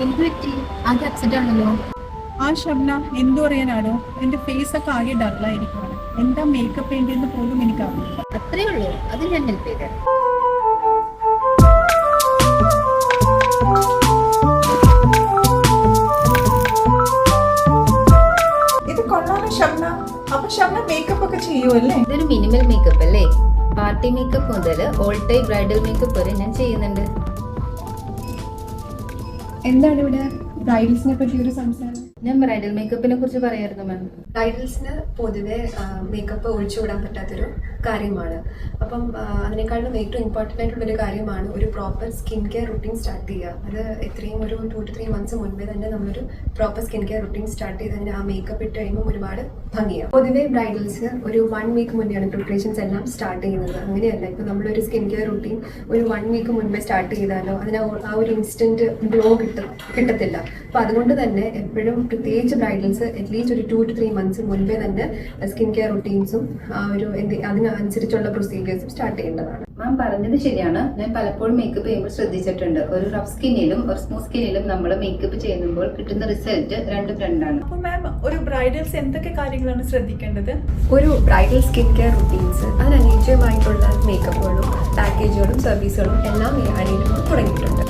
എന്ത് പറ്റി? ആകെ അപ്സെറ്റ് ആണല്ലോ. ആ ഷബ്ന, എന്തു പറയാനാണോ, എന്റെ ഫേസ് ഒക്കെ ആകെ ഡള്ളായിരിക്കുവാണ്. എന്താ മേക്കപ്പ് വേണ്ടിയെന്ന് പോലും എനിക്കറിയില്ല. അത്രേ ഉള്ളൂ, അത് ഞാൻ ഹെൽപ്പ് ചെയ്തേ. ഇത് കൊള്ളാമോ ഷബ്ന? അപ്പൊ ഷബ്ന മേക്കപ്പ് ഒക്കെ ചെയ്യുമല്ലേ? ഇതൊരു മിനിമൽ മേക്കപ്പ് അല്ലേ? പാർട്ടി മേക്കപ്പ് മുതൽ ഓൾ ടൈം ബ്രൈഡൽ മേക്കപ്പ് വരെ ഞാൻ ചെയ്യുന്നുണ്ട്. എന്താണ് ഇവിടെ ബ്രൈഡൽസിനെ പറ്റി ഒരു സംസാരം? ഞാൻ ബ്രൈഡൽ മേക്കപ്പിനെ കുറിച്ച് പറയായിരുന്നു മാം. ബ്രൈഡൽസിന് പൊതുവെ മേക്കപ്പ് ഒഴിച്ചുവിടാൻ പറ്റാത്തൊരു കാര്യമാണ്. അപ്പം അതിനേക്കാളും ഏറ്റവും ഇമ്പോർട്ടൻ്റ് ആയിട്ടുള്ളൊരു കാര്യമാണ് ഒരു proper skin care routine start ചെയ്യുക. അത് എത്രയും ഒരു 2 to 3 months മുൻപേ തന്നെ നമ്മളൊരു proper skin care routine start ചെയ്ത് തന്നെ ആ മേക്കപ്പ് ഇട്ട് കഴിയുമ്പോൾ ഒരുപാട് ഭംഗിയാണ്. പൊതുവെ ബ്രൈഡൽസ് ഒരു 1 week മുന്നെയാണ് പ്രിപ്പറേഷൻസ് എല്ലാം സ്റ്റാർട്ട് ചെയ്യുന്നത്. അങ്ങനെയല്ല, ഇപ്പോൾ നമ്മളൊരു സ്കിൻ കെയർ റുട്ടീൻ ഒരു 1 week മുൻപേ സ്റ്റാർട്ട് ചെയ്താലോ അതിന് ആ ഒരു ഇൻസ്റ്റൻറ്റ് ഗ്ലോ കിട്ടത്തില്ല. അപ്പോൾ അതുകൊണ്ട് തന്നെ എപ്പോഴും പ്രത്യേകിച്ച് ബ്രൈഡൽസ് അറ്റ്ലീസ്റ്റ് ഒരു 2 to 3 months മുൻപേ തന്നെ സ്കിൻ കെയർ റുട്ടീൻസും ആ ഒരു അതിനനുസരിച്ചുള്ള പ്രൊസീജിയേഴ്സും സ്റ്റാർട്ട് ചെയ്യേണ്ടതാണ്. മാം പറഞ്ഞത് ശരിയാണ്. ഞാൻ പലപ്പോഴും മേക്കപ്പ് ചെയ്യുമ്പോൾ ശ്രദ്ധിച്ചിട്ടുണ്ട്, ഒരു റഫ് സ്കിന്നിലും ഒരു സ്മൂത്ത് സ്കിന്നിലും നമ്മൾ മേക്കപ്പ് ചെയ്യുമ്പോൾ കിട്ടുന്ന റിസൾട്ട് രണ്ടും രണ്ടാണ്. അപ്പൊ മാം, ഒരു ബ്രൈഡൽസ് എന്തൊക്കെ കാര്യങ്ങളാണ് ശ്രദ്ധിക്കേണ്ടത്? ഒരു ബ്രൈഡൽ സ്കിൻ കെയർ റുട്ടീൻസ് അതിനനുയോജ്യമായിട്ടുള്ള മേക്കപ്പുകളും പാക്കേജുകളും സർവീസുകളും എല്ലാം തുടങ്ങിയിട്ടുണ്ട്.